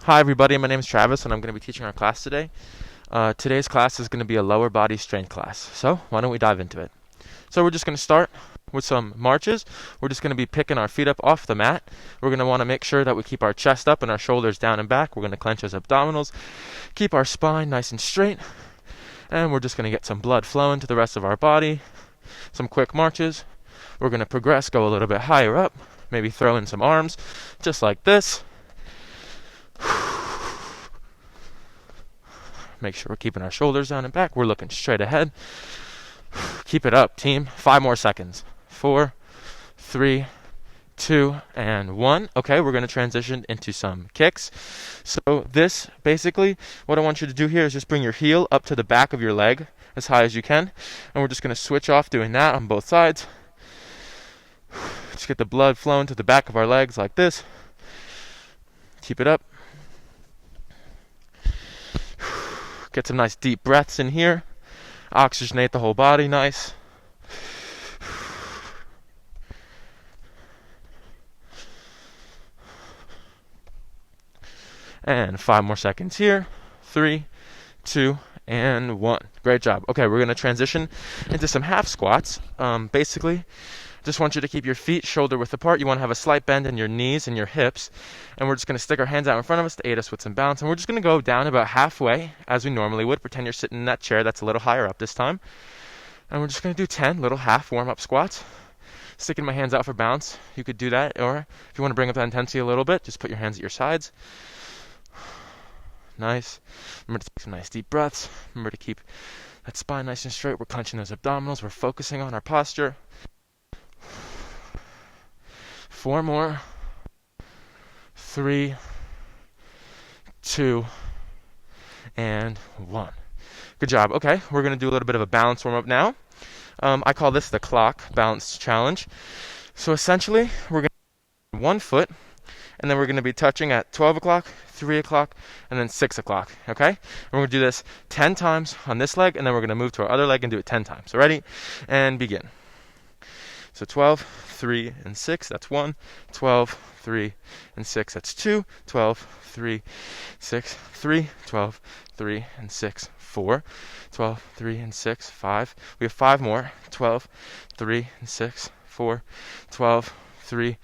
Hi everybody, my name is Travis and I'm going to be teaching our class today. Today's class is going to be a lower body strength class, so why don't we dive into it. So we're just going to start with some marches. We're just going to be picking our feet up off the mat. We're going to want to make sure that we keep our chest up and our shoulders down and back. We're going to clench those abdominals, keep our spine nice and straight, and we're just going to get some blood flowing to the rest of our body. Some quick marches. We're going to progress, go a little bit higher up, maybe throw in some arms, just like this. Make sure we're keeping our shoulders down and back. We're looking straight ahead. Keep it up, team. 5 more seconds. 4, 3, 2, and 1. Okay, we're going to transition into some kicks. So this, basically, what I want you to do here is just bring your heel up to the back of your leg as high as you can. And we're just going to switch off doing that on both sides. Just get the blood flowing to the back of our legs like this. Keep it up. Get some nice deep breaths in here. Oxygenate the whole body nice. And 5 more seconds here. 3, 2, and 1. Great job. Okay, we're going to transition into some half squats. Basically, just want you to keep your feet shoulder width apart. You want to have a slight bend in your knees and your hips. And we're just going to stick our hands out in front of us to aid us with some balance. And we're just going to go down about halfway as we normally would. Pretend you're sitting in that chair that's a little higher up this time. And we're just going to do 10 little half warm-up squats. Sticking my hands out for balance. You could do that. Or if you want to bring up the intensity a little bit, just put your hands at your sides. Nice. Remember to take some nice deep breaths. Remember to keep that spine nice and straight. We're clenching those abdominals. We're focusing on our posture. 4 more. 3, 2, and 1. Good job. Okay, we're going to do a little bit of a balance warm-up now. I call this the clock balance challenge. So essentially, we're going to 1 foot, and then we're going to be touching at 12 o'clock, 3 o'clock, and then 6 o'clock, okay? And we're going to do this 10 times on this leg, and then we're going to move to our other leg and do it 10 times. So ready? And begin. So 12, 3, and 6, that's 1. 12, 3, and 6, that's 2. 12, 3, 6, 3. 12, 3, and 6, 4. 12, 3, and 6, 5. We have 5 more. 12, 3, and 6, 4. 12, 3,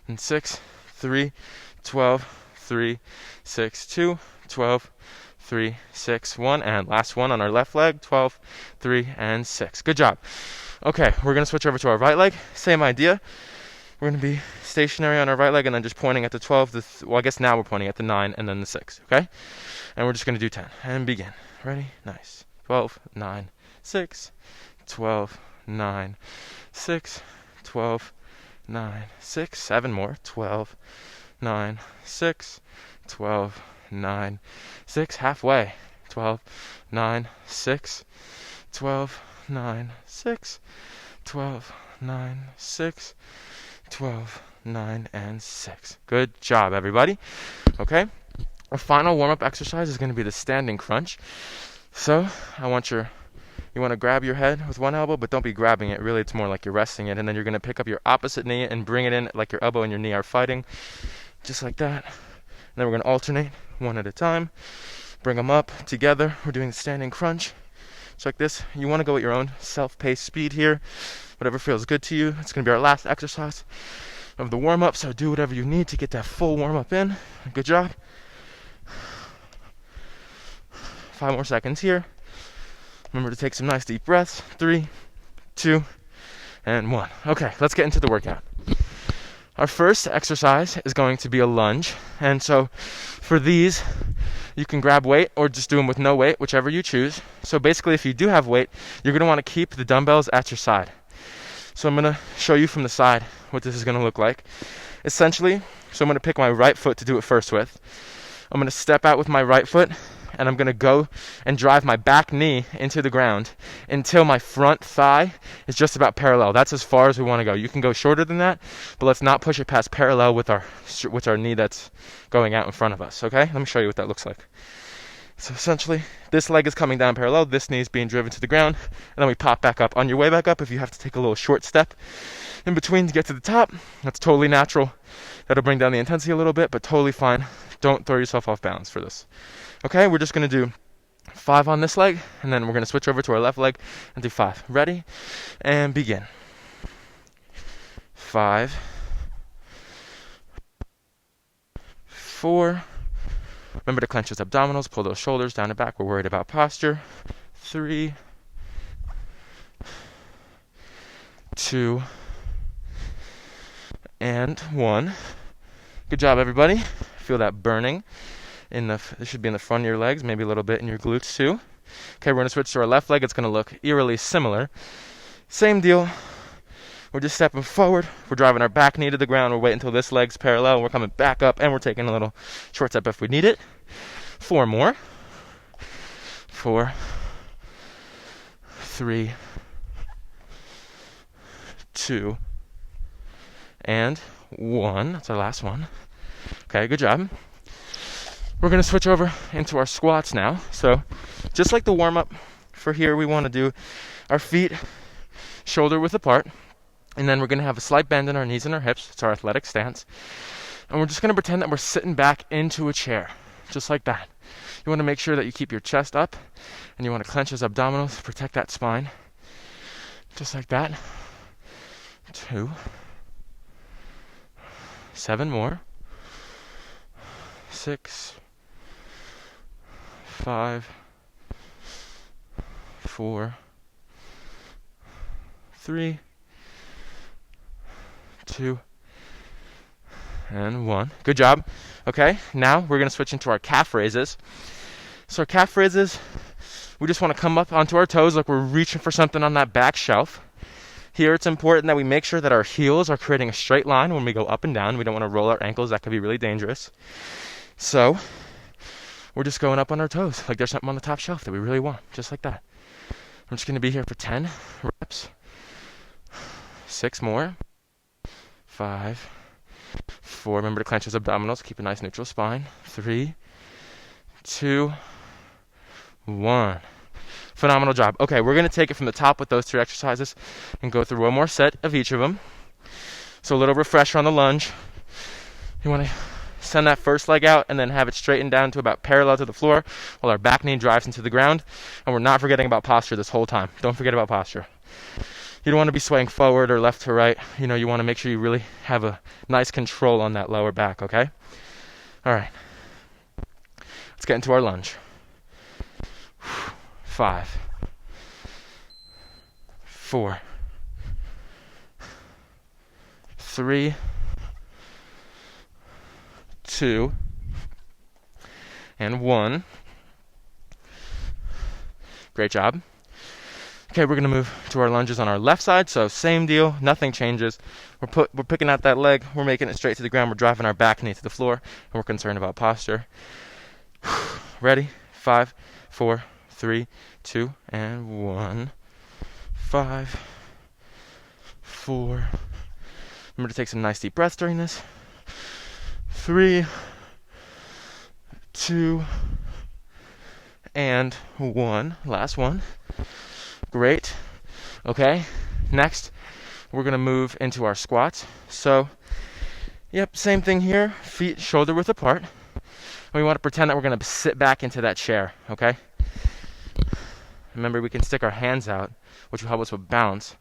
and 6, 3. 12, 3, 6, 2. 12, 3, 6, 1. And last one on our left leg. 12, 3, and 6. Good job. Okay, we're going to switch over to our right leg. Same idea. We're going to be stationary on our right leg and then just pointing at the 12. Well, I guess now we're pointing at the 9 and then the 6, okay? And we're just going to do 10. And begin. Ready? Nice. 12, 9, 6. 12, 9, 6. 12, 9, 6. 7 more. 12, 9, 6. 12, 9, 6. Halfway. 12, 9, 6. 12, 9, 6. 12, 9, 6. 12, 9, and 6. Good job, everybody. Okay, our final warm-up exercise is going to be the standing crunch. So you want to grab your head with one elbow, but don't be grabbing it. Really, it's more like you're resting it. And then you're going to pick up your opposite knee and bring it in like your elbow and your knee are fighting. Just like that. And then we're going to alternate one at a time. Bring them up together. We're doing the standing crunch. Just like this. You want to go at your own self-paced speed here. Whatever feels good to you. It's going to be our last exercise of the warm-up, so do whatever you need to get that full warm-up in. Good job. 5 more seconds here. Remember to take some nice deep breaths. 3, 2, and 1. Okay, let's get into the workout. Our first exercise is going to be a lunge, and so for these, you can grab weight or just do them with no weight, whichever you choose. So basically, if you do have weight, you're going to want to keep the dumbbells at your side. So I'm going to show you from the side what this is going to look like. Essentially, so I'm going to pick my right foot to do it first with. I'm going to step out with my right foot, and I'm going to go and drive my back knee into the ground until my front thigh is just about parallel. That's as far as we want to go. You can go shorter than that, but let's not push it past parallel with our knee that's going out in front of us, okay? Let me show you what that looks like. So essentially, this leg is coming down parallel, this knee is being driven to the ground, and then we pop back up. On your way back up, if you have to take a little short step in between to get to the top, that's totally natural. That'll bring down the intensity a little bit, but totally fine. Don't throw yourself off balance for this. Okay, we're just going to do 5 on this leg, and then we're going to switch over to our left leg and do 5. Ready? And begin. 5, 4. Remember to clench those abdominals, pull those shoulders down and back. We're worried about posture. 3, 2, and 1. Good job, everybody. Feel that burning. It should be in the front of your legs, maybe a little bit in your glutes too. Okay, we're going to switch to our left leg. It's going to look eerily similar. Same deal. We're just stepping forward. We're driving our back knee to the ground. We're waiting until this leg's parallel. We're coming back up, and we're taking a little short step if we need it. 4 more. 4, 3, 2, and 1. That's our last one. Okay, good job. We're going to switch over into our squats now. So just like the warm-up for here, we want to do our feet shoulder width apart. And then we're going to have a slight bend in our knees and our hips. It's our athletic stance. And we're just going to pretend that we're sitting back into a chair, just like that. You want to make sure that you keep your chest up, and you want to clench those abdominals, protect that spine, just like that. 2, 7 more. 6, 5, 4, 3, 2, and 1. Good job. Okay, now we're going to switch into our calf raises. So our calf raises, we just want to come up onto our toes like we're reaching for something on that back shelf. Here it's important that we make sure that our heels are creating a straight line when we go up and down. We don't want to roll our ankles. That could be really dangerous. So we're just going up on our toes like there's something on the top shelf that we really want, just like that. I'm just going to be here for 10 reps. 6 more. 5, 4. Remember to clench those abdominals. Keep a nice neutral spine. 3, 2, 1. Phenomenal job. Okay, we're going to take it from the top with those 3 exercises and go through one more set of each of them. So a little refresher on the lunge. You want to send that first leg out and then have it straightened down to about parallel to the floor while our back knee drives into the ground. And we're not forgetting about posture this whole time. Don't forget about posture. You don't want to be swaying forward or left to right. You want to make sure you really have a nice control on that lower back, okay? All right. Let's get into our lunge. 5, 4, 3, 2, and 1. Great job. Okay, we're going to move to our lunges on our left side. So same deal, nothing changes. We're picking out that leg. We're making it straight to the ground. We're driving our back knee to the floor, and we're concerned about posture. Ready? 5, 4, 3, 2, and 1. 5, 4. Remember to take some nice deep breaths during this. 3, 2, and 1. Last one. Great. Okay. Next, we're going to move into our squats. So, yep, same thing here. Feet shoulder width apart. And we want to pretend that we're going to sit back into that chair, okay? Remember, we can stick our hands out, which will help us with balance.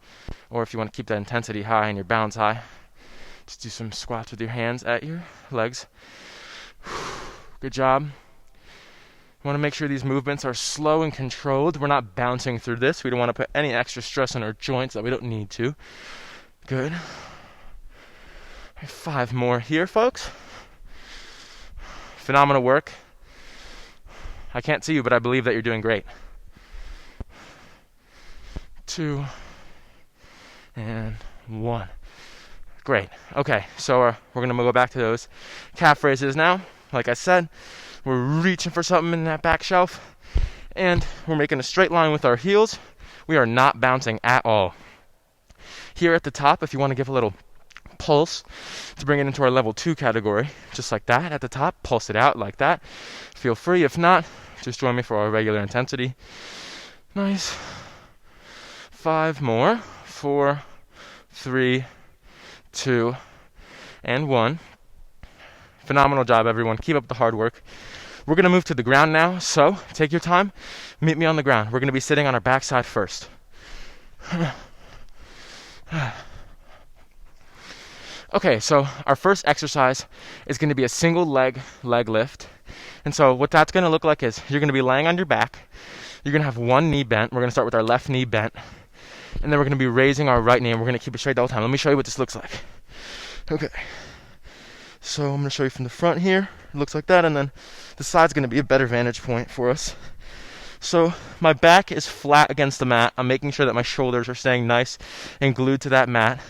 Or if you want to keep that intensity high and your balance high, just do some squats with your hands at your legs. Good job. We want to make sure these movements are slow and controlled. We're not bouncing through this. We don't want to put any extra stress on our joints that we don't need to. Good. 5 more here, folks. Phenomenal work. I can't see you, but I believe that you're doing great. 2, and 1. Great. Okay, so we're going to go back to those calf raises now. Like I said, we're reaching for something in that back shelf, and we're making a straight line with our heels. We are not bouncing at all. Here at the top, if you want to give a little pulse to bring it into our level 2 category, just like that at the top, pulse it out like that. Feel free. If not, Just join me for our regular intensity. Nice. 5 more. 4, 3, 2, and 1. Phenomenal job, everyone. Keep up the hard work. We're going to move to the ground now, so take your time. Meet me on the ground. We're going to be sitting on our backside first. Okay, so our first exercise is going to be a single leg lift. And so what that's going to look like is you're going to be laying on your back. You're going to have one knee bent. We're going to start with our left knee bent. And then we're going to be raising our right knee, and we're going to keep it straight the whole time. Let me show you what this looks like. Okay. So I'm going to show you from the front here. It looks like that, and then the side's going to be a better vantage point for us. So my back is flat against the mat. I'm making sure that my shoulders are staying nice and glued to that mat.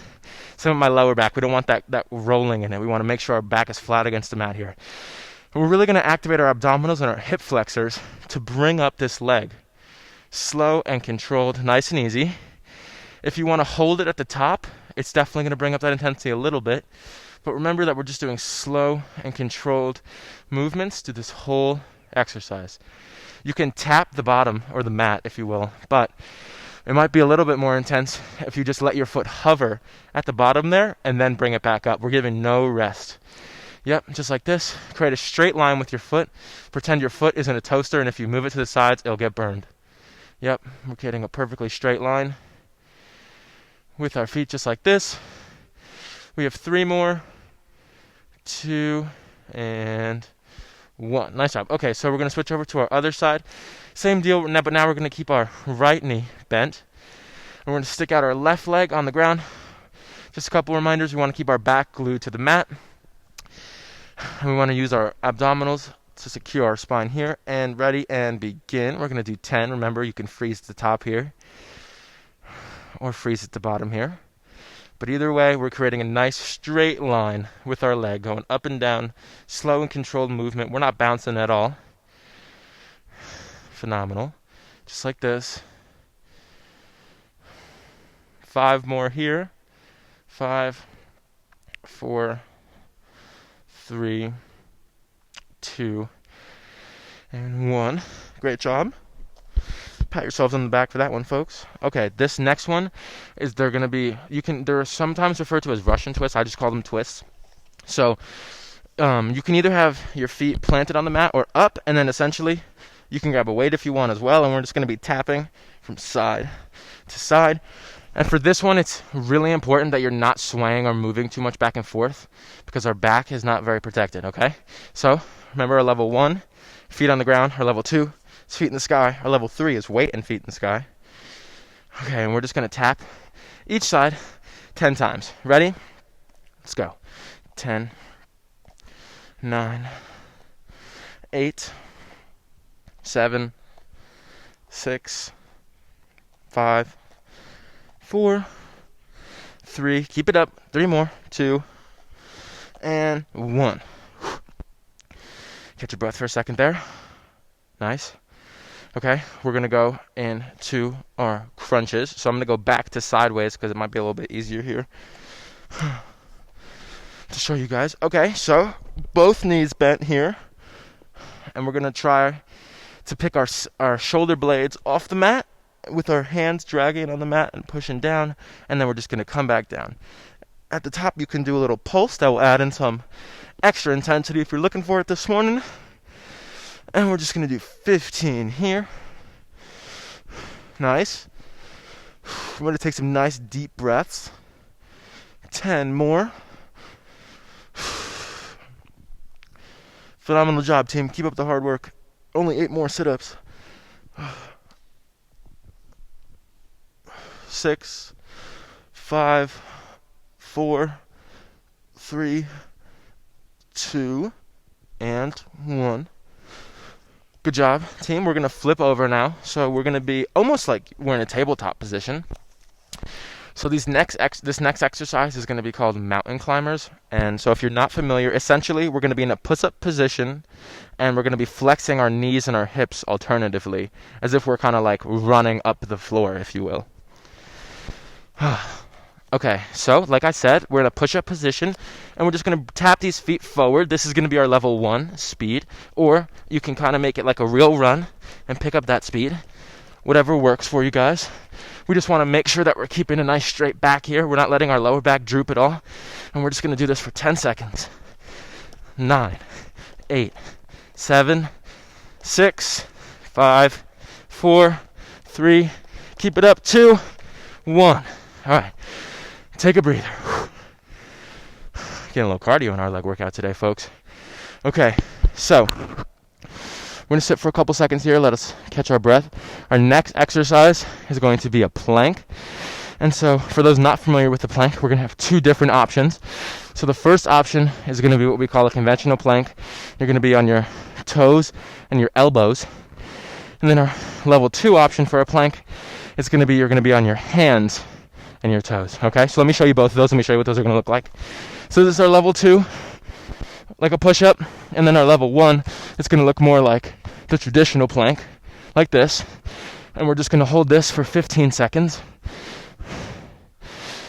Same with my lower back. We don't want that rolling in it. We want to make sure our back is flat against the mat here. And we're really going to activate our abdominals and our hip flexors to bring up this leg. Slow and controlled, nice and easy. If you want to hold it at the top, it's definitely going to bring up that intensity a little bit. But remember that we're just doing slow and controlled movements to this whole exercise. You can tap the bottom, or the mat, if you will, but it might be a little bit more intense if you just let your foot hover at the bottom there and then bring it back up. We're giving no rest. Yep, just like this. Create a straight line with your foot. Pretend your foot is in a toaster, and if you move it to the sides, it'll get burned. Yep, we're creating a perfectly straight line with our feet just like this. We have 3 more. 2, and 1. Nice job. Okay, so we're going to switch over to our other side. Same deal, but now we're going to keep our right knee bent. And we're going to stick out our left leg on the ground. Just a couple reminders. We want to keep our back glued to the mat. And we want to use our abdominals to secure our spine here. And ready, and begin. We're going to do 10. Remember, you can freeze at the top here, or freeze at the bottom here. But either way, we're creating a nice straight line with our leg, going up and down, slow and controlled movement. We're not bouncing at all. Phenomenal. Just like this. 5 more here. 5, 4, 3, 2, and 1. Great job. Pat yourselves on the back for that one, folks. Okay, this next one is they're sometimes referred to as Russian twists. I just call them twists. So you can either have your feet planted on the mat or up, and then essentially you can grab a weight if you want as well, and we're just going to be tapping from side to side. And for this one, it's really important that you're not swaying or moving too much back and forth because our back is not very protected, okay? So remember our level 1, feet on the ground, our level 2, feet in the sky. Our level 3 is weight and feet in the sky. Okay, and we're just going to tap each side 10 times. Ready? Let's go. 10, 9, 8, 7, 6, 5, 4, 3. Keep it up. 3 more. 2, and 1. Catch your breath for a second there. Nice. Okay, we're going to go into our crunches. So I'm going to go back to sideways because it might be a little bit easier here to show you guys. Okay, so both knees bent here. And we're going to try to pick our shoulder blades off the mat with our hands dragging on the mat and pushing down. And then we're just going to come back down. At the top, you can do a little pulse that will add in some extra intensity if you're looking for it this morning. And we're just going to do 15 here. Nice. We're going to take some nice deep breaths. 10 more. Phenomenal job, team. Keep up the hard work. Only 8 more sit-ups. 6, 5, 4, 3, 2, and 1. Good job, team. We're going to flip over now. So we're going to be almost like we're in a tabletop position. So this next exercise is going to be called mountain climbers. And so if you're not familiar, essentially we're going to be in a push-up position, and we're going to be flexing our knees and our hips alternatively, as if we're kind of like running up the floor, if you will. Okay, so like I said, we're in a push-up position, and we're just going to tap these feet forward. This is going to be our level 1 speed, or you can kind of make it like a real run and pick up that speed. Whatever works for you guys. We just want to make sure that we're keeping a nice straight back here. We're not letting our lower back droop at all, and we're just going to do this for 10 seconds. 9, 8, 7, 6, 5, 4, 3, keep it up, 2, 1. All right. Take a breather. Getting a little cardio in our leg workout today, folks. Okay, so we're going to sit for a couple seconds here. Let us catch our breath. Our next exercise is going to be a plank. And so for those not familiar with the plank, we're going to have 2 different options. So the first option is going to be what we call a conventional plank. You're going to be on your toes and your elbows. And then our level 2 option for a plank is going to be you're going to be on your hands and your toes. Okay, so let me show you both of those. Let me show you what those are going to look like. So this is our level 2, like a push-up, and then our level 1 is going to look more like the traditional plank, like this. And we're just going to hold this for 15 seconds.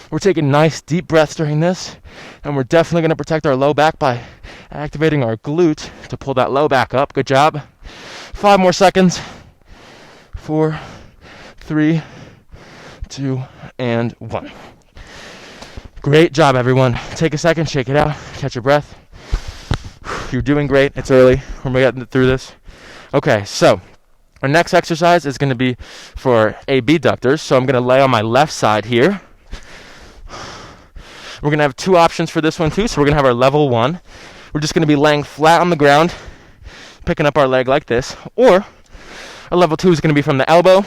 We're taking nice deep breaths during this, and we're definitely going to protect our low back by activating our glute to pull that low back up. Good job. 5 more seconds. 4, 3, 2, and 1. Great job, everyone. Take a second, shake it out, catch your breath. You're doing great. It's early. We're getting through this. Okay, so our next exercise is going to be for abductors. So I'm going to lay on my left side here. We're going to have 2 options for this one too. So we're going to have our level 1. We're just going to be laying flat on the ground, picking up our leg like this. Or our level 2 is going to be from the elbow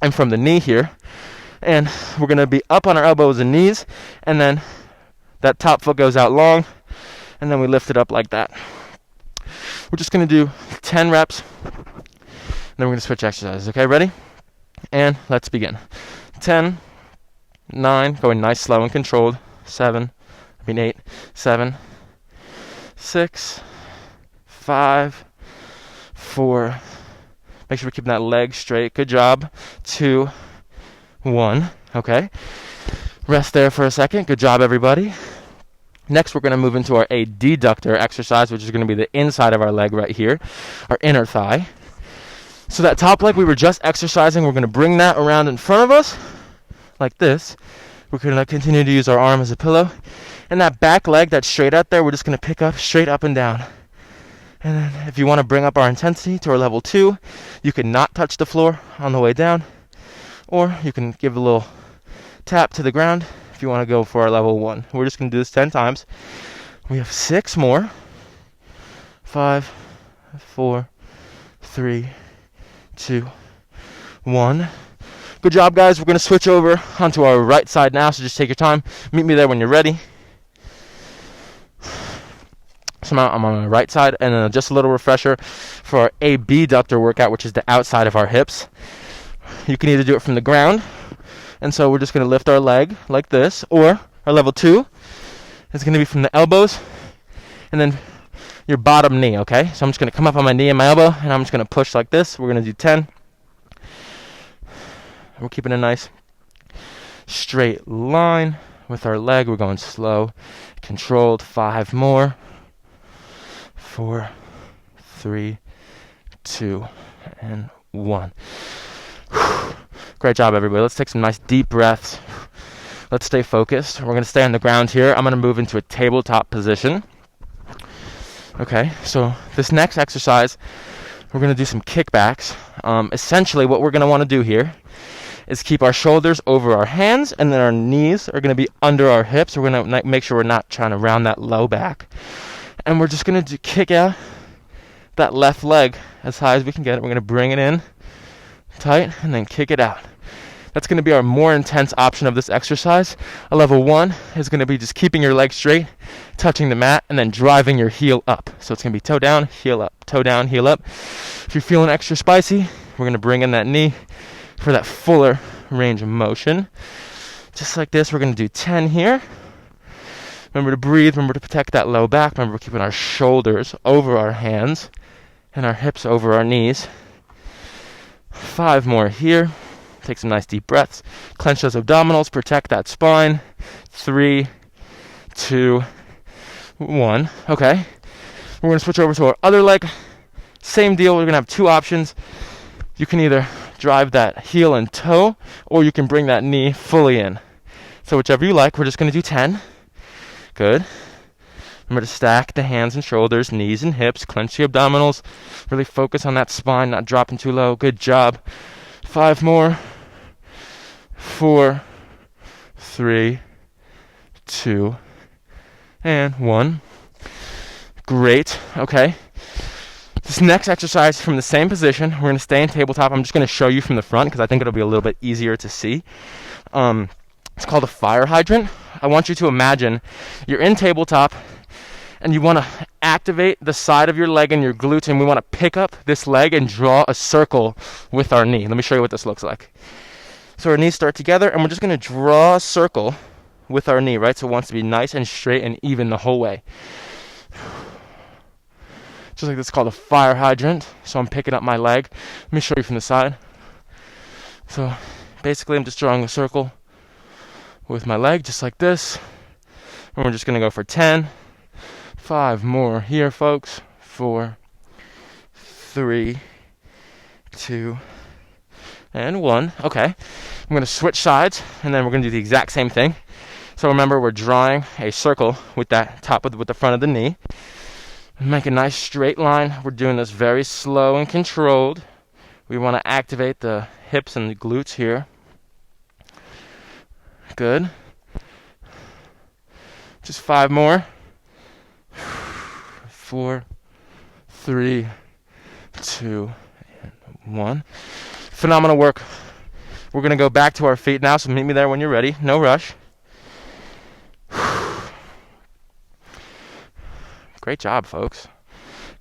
and from the knee here. And we're going to be up on our elbows and knees, and then that top foot goes out long, and then we lift it up like that. We're just going to do 10 reps, and then we're going to switch exercises. Okay, ready? And let's begin. 10, 9, going nice, slow, and controlled. 8, 7, 6, 5, 4. Make sure we're keeping that leg straight. Good job. 2, 1. Okay. Rest there for a second. Good job, everybody. Next, we're going to move into our adductor exercise, which is going to be the inside of our leg right here, our inner thigh. So that top leg we were just exercising, we're going to bring that around in front of us, like this. We're going to continue to use our arm as a pillow. And that back leg that's straight out there, we're just going to pick up straight up and down. And then if you want to bring up our intensity to our level 2, you can not touch the floor on the way down. Or you can give a little tap to the ground if you want to go for our level 1. We're just going to do this 10 times. We have 6 more. 5, 4, 3, 2, 1. Good job, guys. We're going to switch over onto our right side now, so just take your time. Meet me there when you're ready. So now I'm on my right side, and then just a little refresher for our abductor workout, which is the outside of our hips. You can either do it from the ground, and so we're just going to lift our leg like this, or our level 2 is going to be from the elbows, and then your bottom knee, okay? So I'm just going to come up on my knee and my elbow, and I'm just going to push like this. We're going to do 10. We're keeping a nice straight line with our leg. We're going slow, controlled. 5 more. 4, 3, 2, and 1. Great job, everybody. Let's take some nice deep breaths. Let's stay focused. We're going to stay on the ground here. I'm going to move into a tabletop position. Okay, so this next exercise, we're going to do some kickbacks. Essentially, what we're going to want to do here is keep our shoulders over our hands, and then our knees are going to be under our hips. We're going to make sure we're not trying to round that low back. And we're just going to kick out that left leg as high as we can get it. We're going to bring it in tight and then kick it out. That's going to be our more intense option of this exercise. A level 1 is going to be just keeping your leg straight, touching the mat, and then driving your heel up. So it's going to be toe down, heel up, toe down, heel up. If you're feeling extra spicy, we're going to bring in that knee for that fuller range of motion. Just like this, we're going to do 10 here. Remember to breathe. Remember to protect that low back. Remember we're keeping our shoulders over our hands and our hips over our knees. 5 more here. Take some nice deep breaths. Clench those abdominals. Protect that spine. 3, 2, 1. Okay. We're going to switch over to our other leg. Same deal. We're going to have two options. You can either drive that heel and toe, or you can bring that knee fully in. So whichever you like. We're just going to do 10. Good. Remember to stack the hands and shoulders, knees and hips, clench the abdominals. Really focus on that spine, not dropping too low. Good job. 5 more. 4, 3, 2, and 1. Great. Okay. This next exercise from the same position, we're going to stay in tabletop. I'm just going to show you from the front because I think it'll be a little bit easier to see. It's called a fire hydrant. I want you to imagine you're in tabletop and you want to activate the side of your leg and your glutes, and we want to pick up this leg and draw a circle with our knee. Let me show you what this looks like. So our knees start together, and we're just going to draw a circle with our knee, right? So it wants to be nice and straight and even the whole way. Just like this, called a fire hydrant. So I'm picking up my leg. Let me show you from the side. So basically I'm just drawing a circle with my leg, just like this. And we're just going to go for 10. 5 more here, folks. 4, 3, 2, and 1. Okay. I'm going to switch sides, and then we're going to do the exact same thing. So remember, we're drawing a circle with that top with the front of the knee. Make a nice straight line. We're doing this very slow and controlled. We want to activate the hips and the glutes here. Good. Just 5 more. 4, 3, 2, and 1. Phenomenal work. We're going to go back to our feet now, so meet me there when you're ready. No rush. Great job, folks.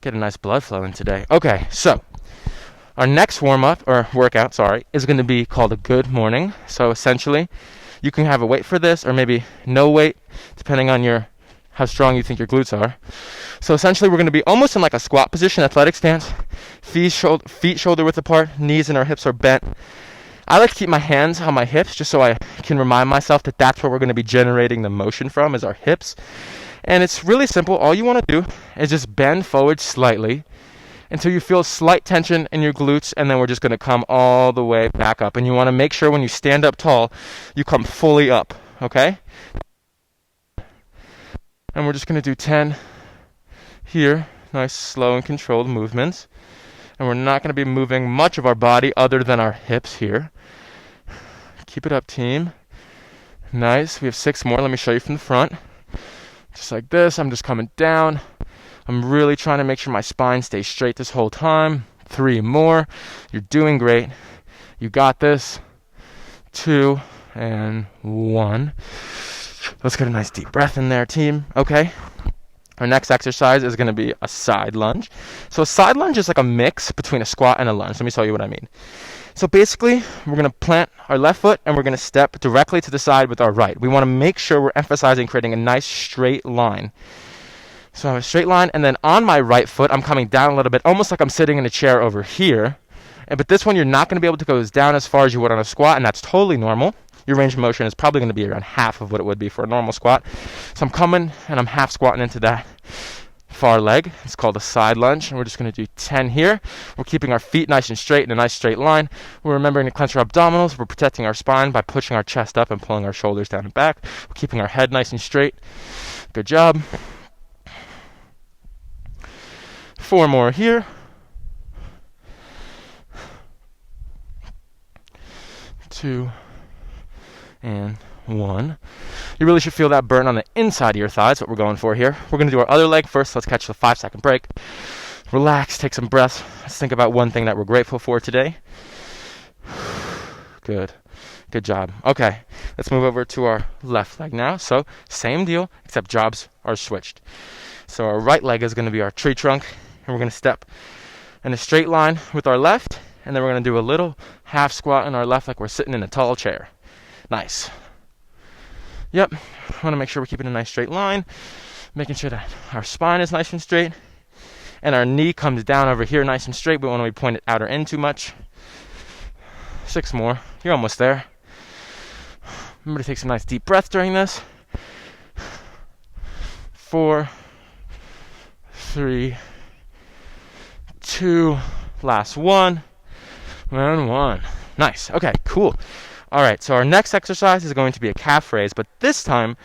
Get a nice blood flow in today. Okay, so our next warm-up, or workout, is going to be called a good morning. So essentially, you can have a weight for this, or maybe no weight, depending on how strong you think your glutes are. So essentially, we're going to be almost in like a squat position, athletic stance. Feet shoulder width apart, knees and our hips are bent. I like to keep my hands on my hips just so I can remind myself that that's where we're going to be generating the motion from, is our hips. And it's really simple. All you want to do is just bend forward slightly until you feel slight tension in your glutes, and then we're just going to come all the way back up. And you want to make sure when you stand up tall, you come fully up, okay? And we're just going to do 10 here. Nice, slow, and controlled movements. And we're not going to be moving much of our body other than our hips here. Keep it up, team. Nice. We have 6 more. Let me show you from the front. Just like this. I'm just coming down. I'm really trying to make sure my spine stays straight this whole time. 3 more. You're doing great. You got this. 2 and 1. Let's get a nice deep breath in there, team. Okay. Our next exercise is going to be a side lunge. So a side lunge is like a mix between a squat and a lunge. Let me tell you what I mean. So basically, we're going to plant our left foot and we're going to step directly to the side with our right. We want to make sure we're emphasizing creating a nice straight line. So I have a straight line, and then on my right foot, I'm coming down a little bit, almost like I'm sitting in a chair over here. But this one, you're not going to be able to go down as far as you would on a squat, and that's totally normal. Your range of motion is probably going to be around half of what it would be for a normal squat. So I'm coming and I'm half squatting into that far leg. It's called a side lunge, and we're just going to do 10 here. We're keeping our feet nice and straight in a nice straight line. We're remembering to clench our abdominals. We're protecting our spine by pushing our chest up and pulling our shoulders down and back. We're keeping our head nice and straight. Good job. 4 more here. 2 and 1. You really should feel that burn on the inside of your thighs, what we're going for here. We're going to do our other leg first. Let's catch the 5-second break. Relax, take some breaths. Let's think about one thing that we're grateful for today. Good job. Okay, let's move over to our left leg now. So same deal, except jobs are switched. So our right leg is going to be our tree trunk, and we're going to step in a straight line with our left, and then we're going to do a little half squat in our left like we're sitting in a tall chair. Nice. Yep. I want to make sure we're keeping a nice straight line, making sure that our spine is nice and straight, and our knee comes down over here nice and straight. We don't want to be pointed out or in too much. 6 more. You're almost there. Remember to take some nice deep breaths during this. 4, 3, 2, last one, and 1. Nice. Okay, cool. All right, so our next exercise is going to be a calf raise, but this time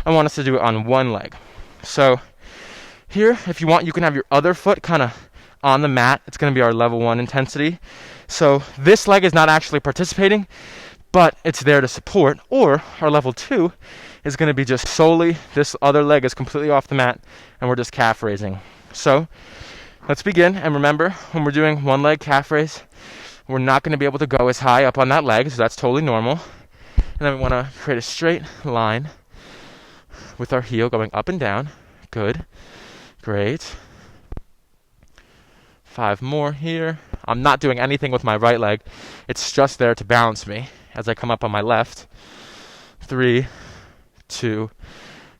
I want us to do it on one leg. So here, if you want, you can have your other foot kind of on the mat. It's going to be our level 1 intensity. So this leg is not actually participating, but it's there to support. Or our level 2 is going to be just solely this other leg is completely off the mat, and we're just calf raising. So let's begin. And remember, when we're doing one leg calf raise, we're not going to be able to go as high up on that leg, so that's totally normal. And then we want to create a straight line with our heel going up and down. Good. Great. 5 more here. I'm not doing anything with my right leg. It's just there to balance me as I come up on my left. 3, 2,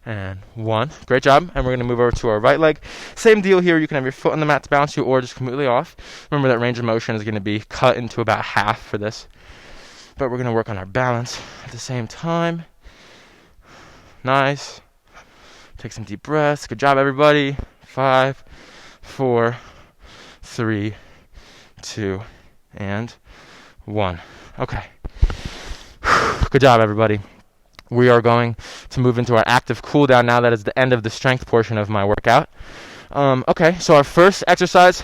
and 1. Great job. And we're going to move over to our right leg. Same deal here. You can have your foot on the mat to balance you or just completely off. Remember that range of motion is going to be cut into about half for this. But we're going to work on our balance at the same time. Nice. Take some deep breaths. Good job, everybody. 5, 4, 3, 2, and 1. Okay. Good job, everybody. We are going to move into our active cool down now. That is the end of the strength portion of my workout. Okay, so our first exercise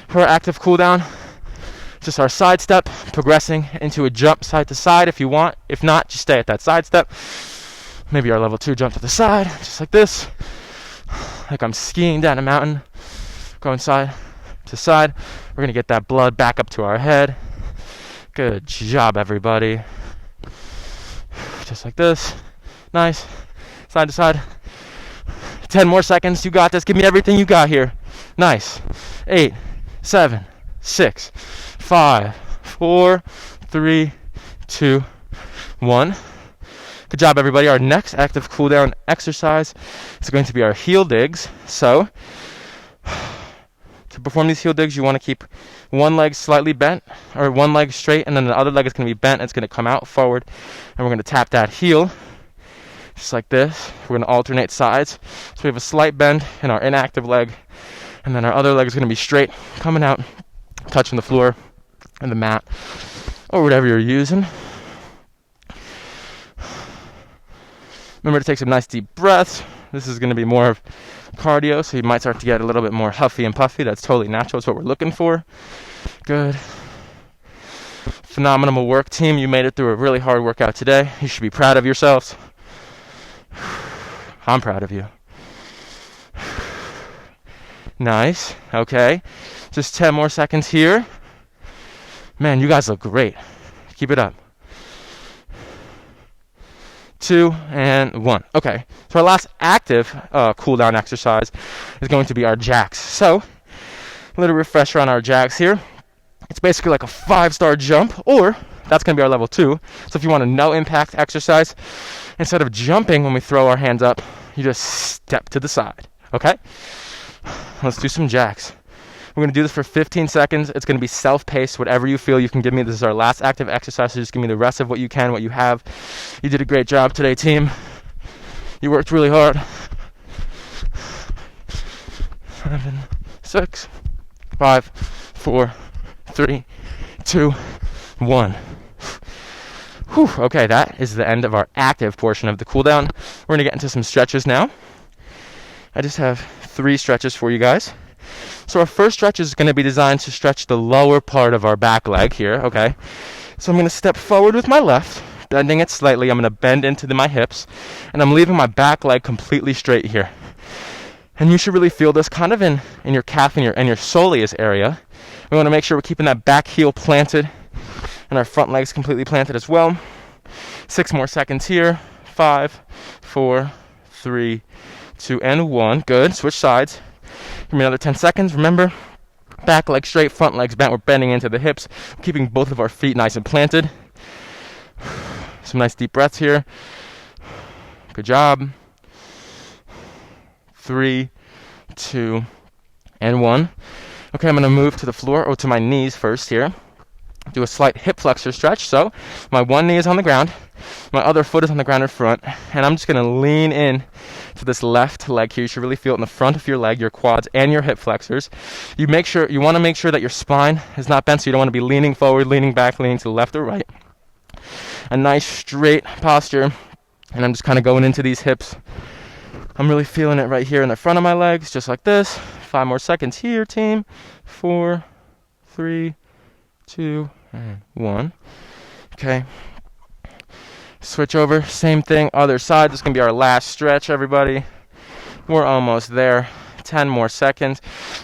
for our active cool down, just our side step, progressing into a jump side to side if you want. If not, just stay at that side step. Maybe our level 2 jump to the side, just like this. Like I'm skiing down a mountain, going side to side. We're going to get that blood back up to our head. Good job, everybody. Just like this. Nice. Side to side. 10 more seconds. You got this. Give me everything you got here. Nice. 8, 7, 6, 5, 4, 3, 2, 1. Good job, everybody. Our next active cool down exercise is going to be our heel digs. So, to perform these heel digs, you want to keep one leg slightly bent, or one leg straight, and then the other leg is going to be bent. It's going to come out forward, and we're going to tap that heel, just like this. We're going to alternate sides. So we have a slight bend in our inactive leg, and then our other leg is going to be straight, coming out, touching the floor and the mat, or whatever you're using. Remember to take some nice deep breaths. This is going to be more of cardio, so you might start to get a little bit more huffy and puffy. That's totally natural. It's what we're looking for. Good. Phenomenal work, team. You made it through a really hard workout today. You should be proud of yourselves. I'm proud of you. Nice. Okay. Just 10 more seconds here. Man, you guys look great. Keep it up. 2, and 1. Okay, so our last active cool down exercise is going to be our jacks. So, a little refresher on our jacks here. It's basically like a 5-star jump, or that's going to be our level 2. So if you want a no impact exercise, instead of jumping when we throw our hands up, you just step to the side. Okay? Let's do some jacks. We're going to do this for 15 seconds. It's going to be self-paced, whatever you feel you can give me. This is our last active exercise, so just give me the rest of what you can, what you have. You did a great job today, team. You worked really hard. 7, 6, 5, 4, 3, 2, 1. Whew, okay, that is the end of our active portion of the cool down. We're going to get into some stretches now. I just have 3 stretches for you guys. So our first stretch is going to be designed to stretch the lower part of our back leg here, okay? So I'm going to step forward with my left, bending it slightly. I'm going to bend into my hips, and I'm leaving my back leg completely straight here. And you should really feel this kind of in your calf and your soleus area. We want to make sure we're keeping that back heel planted and our front legs completely planted as well. 6 more seconds here. 5, 4, 3, 2, and 1. Good. Switch sides. Give me another 10 seconds. Remember, back leg straight, front legs bent. We're bending into the hips, keeping both of our feet nice and planted. Some nice deep breaths here. Good job. 3, 2, and 1. Okay, I'm going to move to the floor, or to my knees first here. do a slight hip flexor stretch. So my one knee is on the ground, my other foot is on the ground in front, and I'm just going to lean in to this left leg here. You should really feel it in the front of your leg, your quads, and your hip flexors. You want to make sure that your spine is not bent, so you don't want to be leaning forward, leaning back, leaning to the left or right. A nice straight posture, and I'm just kind of going into these hips. I'm really feeling it right here in the front of my legs, just like this. 5 more seconds here, team. 4, 3, 2, and 1. Okay. Switch over, same thing, other side. This is going to be our last stretch, everybody. We're almost there. 10 more seconds.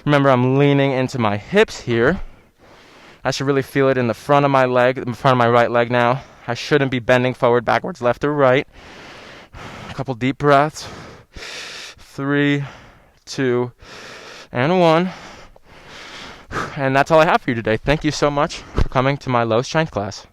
Remember, I'm leaning into my hips here. I should really feel it in the front of my leg, in front of my right leg now. I shouldn't be bending forward, backwards, left, or right. A couple deep breaths. 3, 2, and 1. And that's all I have for you today. Thank you so much for coming to my low strength class.